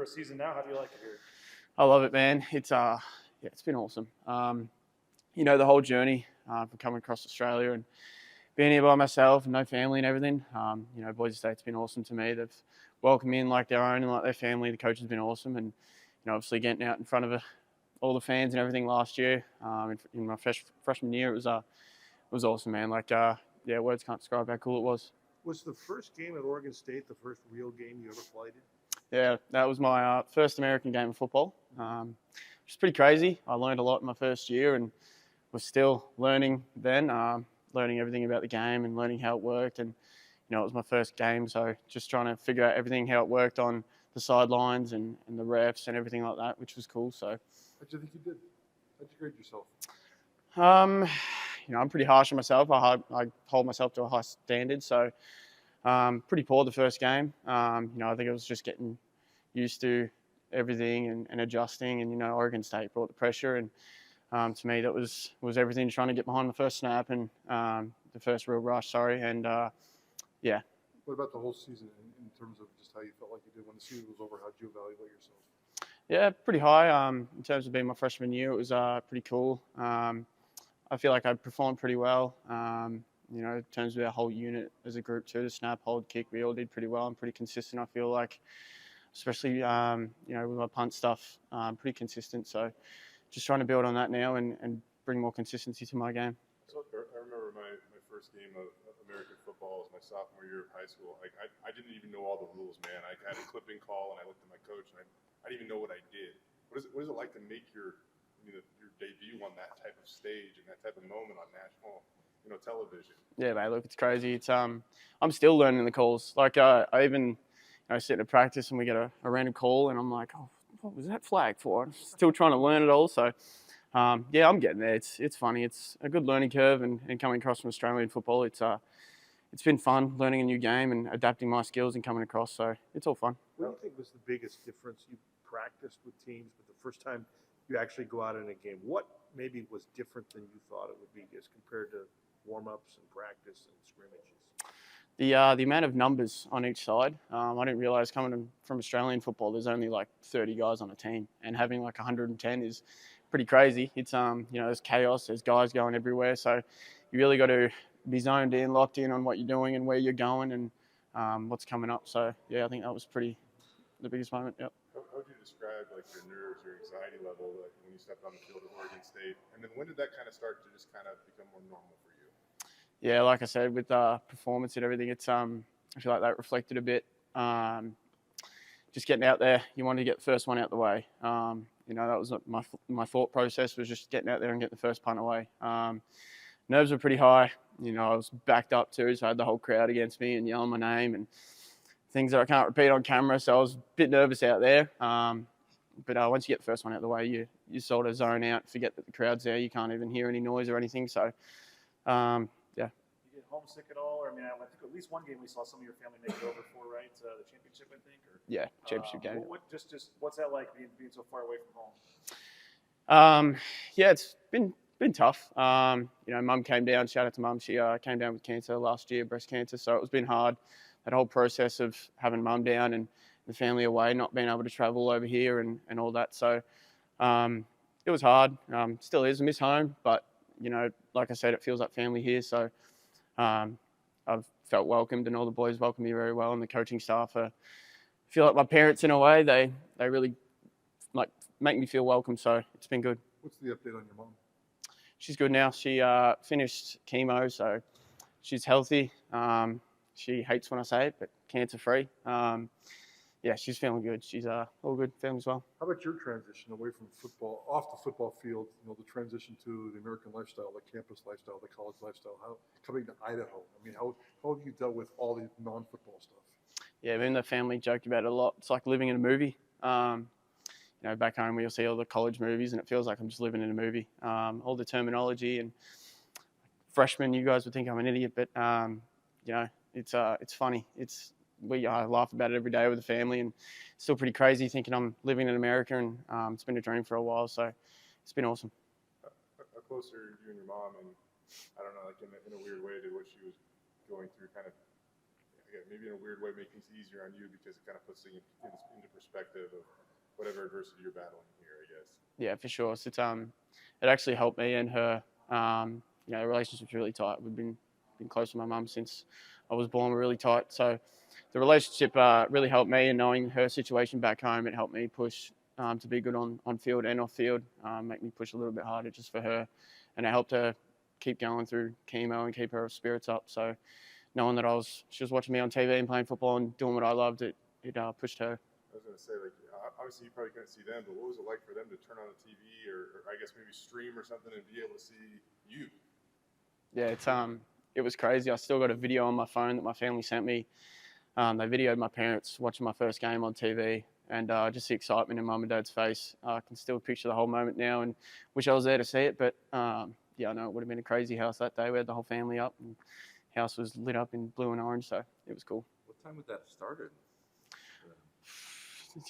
first season now. How do you like it here? I love it, man. It's been awesome. The whole journey from coming across Australia and being here by myself and no family and everything. Boise State's been awesome to me. They've welcomed me in like their own and like their family. The coach has been awesome, and obviously getting out in front of all the fans and everything last year. In my freshman year, it was awesome, man. Words can't describe how cool it was. Was the first game at Oregon State the first real game you ever played in? Yeah, that was my first American game of football. Which is pretty crazy. I learned a lot in my first year and was still learning then, learning everything about the game and learning how it worked. And, it was my first game, so just trying to figure out everything, how it worked on the sidelines and the refs and everything like that, which was cool. So, how do you think you did? How'd you grade yourself? I'm pretty harsh on myself. I hold myself to a high standard, so pretty poor the first game. I think it was just getting used to everything and adjusting, and Oregon State brought the pressure, and to me that was everything, trying to get behind the first snap and the first real rush. Yeah. What about the whole season in terms of just how you felt like you did when the season was over? How'd you evaluate yourself? Yeah, pretty high. In terms of being my freshman year, it was pretty cool. I feel like I performed pretty well. In terms of our whole unit as a group too, the snap, hold, kick, we all did pretty well. I'm pretty consistent, I feel like, especially, with my punt stuff, pretty consistent. So just trying to build on that now and bring more consistency to my game. So I remember my first game of American football was my sophomore year of high school. I didn't even know all the rules, man. I had a clipping call, and I looked at my coach, and I didn't even know what I did. What is it like to make your debut on that type of stage and that type of moment on national, television? Yeah, mate. Look, it's crazy. I'm still learning the calls. Like I even, sit in a practice and we get a random call, and I'm like, oh, what was that flag for? I'm still trying to learn it all. So, I'm getting there. It's funny. It's a good learning curve, and coming across from Australian football, it's been fun learning a new game and adapting my skills and coming across. So it's all fun. What do you think was the biggest difference? You practiced with teams, but the first time you actually go out in a game, what maybe was different than you thought it would be as compared to warm-ups and practice and scrimmages? The amount of numbers on each side, I didn't realize coming from Australian football, there's only like 30 guys on a team, and having like 110 is pretty crazy. It's there's chaos, there's guys going everywhere, so you really got to be zoned in, locked in on what you're doing and where you're going and what's coming up. So yeah, I think that was the biggest moment. Yep. How would you describe like your nerves, your anxiety level, like when you stepped on the field at Oregon State, and then when did that kind of start to just kind of become more normal for you? Yeah, like I said, with performance and everything, it's I feel like that reflected a bit. Just getting out there, you wanted to get the first one out the way. That was my thought process, was just getting out there and getting the first punt away. Nerves were pretty high. I was backed up too, so I had the whole crowd against me and yelling my name and things that I can't repeat on camera. So I was a bit nervous out there. But once you get the first one out of the way, you sort of zone out, forget that the crowd's there. You can't even hear any noise or anything. So, yeah. You get homesick at all? Or, I think at least one game we saw some of your family make it over for, right? The championship, I think. Yeah, championship game. What's that like being so far away from home? Yeah, it's been tough. Mum came down. Shout out to Mum. She came down with cancer last year, breast cancer. So it's been hard. That whole process of having Mum down and the family away, not being able to travel over here and all that. So it was hard. Still is. I miss home, but like I said, it feels like family here. So I've felt welcomed, and all the boys welcome me very well, and the coaching staff feel like my parents in a way. They really like make me feel welcome. So it's been good. What's the update on your mom? She's good now. She finished chemo, so she's healthy. She hates when I say it, but cancer-free. Yeah, she's feeling good. She's all good, feeling as well. How about your transition away from football, off the football field, the transition to the American lifestyle, the campus lifestyle, the college lifestyle, coming to Idaho? How have you dealt with all the non-football stuff? Yeah, me and the family joked about it a lot. It's like living in a movie. Back home we'll see all the college movies, and it feels like I'm just living in a movie. All the terminology and freshmen, you guys would think I'm an idiot, but it's funny. I laugh about it every day with the family, and it's still pretty crazy thinking I'm living in America, and it's been a dream for a while, so it's been awesome. How close are you and your mom, and I don't know, like in a weird way, to what she was going through, kind of again, maybe in a weird way, make things easier on you because it kind of puts things into perspective of whatever adversity you're battling here, I guess. Yeah, for sure. So it actually helped me and her. The relationship's really tight. We've been close with my mum since I was born. We're really tight. So the relationship really helped me, and knowing her situation back home, it helped me push to be good on field and off field, make me push a little bit harder just for her. And it helped her keep going through chemo and keep her spirits up. So knowing that she was watching me on TV and playing football and doing what I loved, it pushed her. I was going to say, like, obviously you probably couldn't see them, but what was it like for them to turn on the TV or I guess maybe stream or something and be able to see you? Yeah, it was crazy. I still got a video on my phone that my family sent me. They videoed my parents watching my first game on TV, and just the excitement in mum and dad's face. I can still picture the whole moment now and wish I was there to see it. But I know it would have been a crazy house that day. We had the whole family up, and the house was lit up in blue and orange, so it was cool. What time would that have started?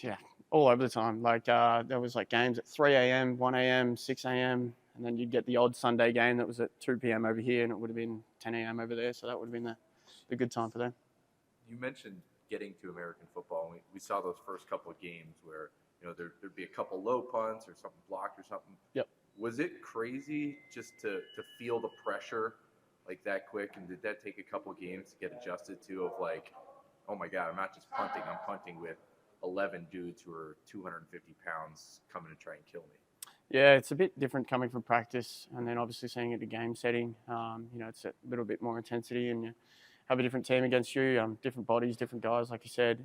Yeah, all over the time. Like there was like games at 3 a.m., 1 a.m., 6 a.m., and then you'd get the odd Sunday game that was at 2 p.m. over here, and it would have been 10 a.m. over there. So that would have been the good time for them. You mentioned getting to American football. We saw those first couple of games where there'd be a couple low punts or something blocked or something. Yep. Was it crazy just to feel the pressure like that quick? And did that take a couple of games to get adjusted to of like, oh my God, I'm not just punting. I'm punting with 11 dudes who are 250 pounds coming to try and kill me. Yeah, it's a bit different coming from practice and then obviously seeing it in a game setting. It's a little bit more intensity and you have a different team against you, different bodies, different guys, like you said.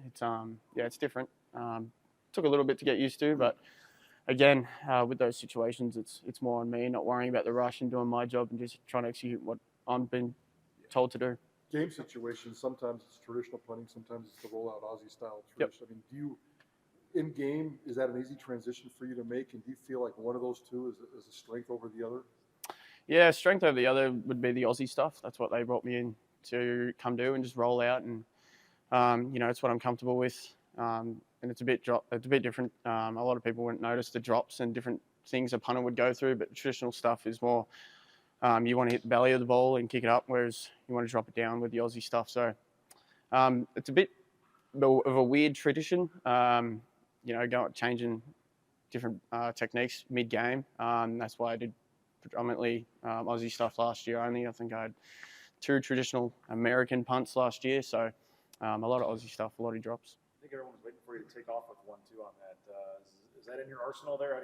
It's different. Took a little bit to get used to, but again, with those situations, it's more on me, not worrying about the rush and doing my job and just trying to execute what I'm being told to do. Game situations, sometimes it's traditional punting, sometimes it's the rollout Aussie style tradition. Yep. I mean, in game, is that an easy transition for you to make? And do you feel like one of those two is a strength over the other? Yeah, strength over the other would be the Aussie stuff. That's what they brought me in to come do and just roll out. And, it's what I'm comfortable with. And it's a bit different. A lot of people wouldn't notice the drops and different things a punter would go through, but traditional stuff is more, you want to hit the belly of the ball and kick it up, whereas you want to drop it down with the Aussie stuff. So it's a bit of a weird tradition, changing different techniques mid-game. That's why I did predominantly Aussie stuff last year only. I think I had 2 traditional American punts last year, so a lot of Aussie stuff, a lot of drops. I think everyone's waiting for you to take off with one, too, on that. Is that in your arsenal there?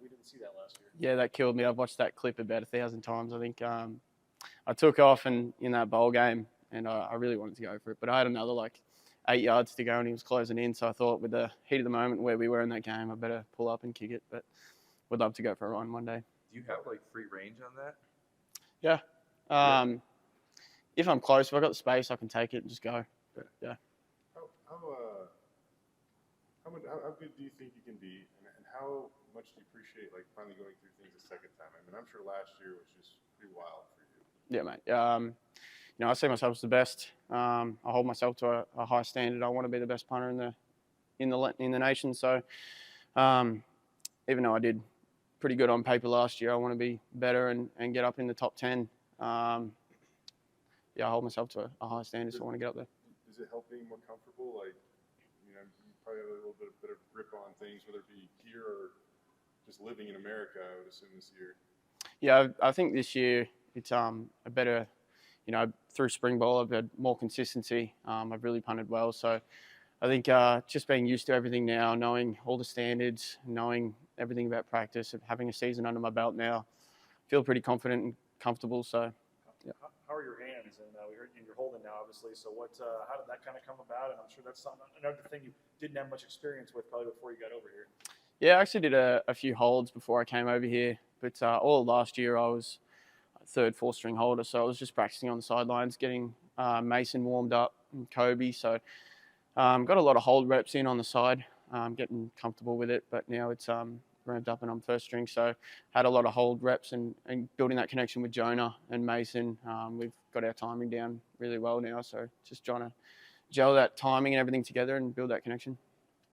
We didn't see that last year. Yeah, that killed me. I've watched that clip about 1,000 times. I think I took off in that bowl game, and I really wanted to go for it. But I had another 8 yards to go, and he was closing in. So I thought, with the heat of the moment where we were in that game, I better pull up and kick it. But would love to go for a run one day. Do you have free range on that? Yeah. If I'm close, if I've got the space, I can take it and just go. Yeah. How good do you think you can be, and how much do you appreciate finally going through things a second time? I mean, I'm sure last year was just pretty wild for you. Yeah, mate. I see myself as the best. I hold myself to a high standard. I want to be the best punter in the nation. So, even though I did pretty good on paper last year, I want to be better and get up in the top 10. I hold myself to a high standard, so I want to get up there. Does it help being more comfortable? You probably have a little bit of grip on things, whether it be here or just living in America, I would assume this year. Yeah, I think this year it's a better, through spring ball I've had more consistency. I've really punted well, so I think just being used to everything now, knowing all the standards, knowing everything about practice, having a season under my belt now, feel pretty confident and comfortable. So, yeah. How are your hands? And we heard you're holding now, obviously. So how did that kind of come about? And I'm sure that's another thing you didn't have much experience with probably before you got over here. Yeah, I actually did a few holds before I came over here, but all of last year I was a 3rd, 4th string holder, so I was just practicing on the sidelines, getting Mason warmed up and Kobe. So got a lot of hold reps in on the side, getting comfortable with it, but now it's ramped up and I'm 1st string, so had a lot of hold reps and building that connection with Jonah and Mason. We've got our timing down really well now, so just trying to gel that timing and everything together and build that connection.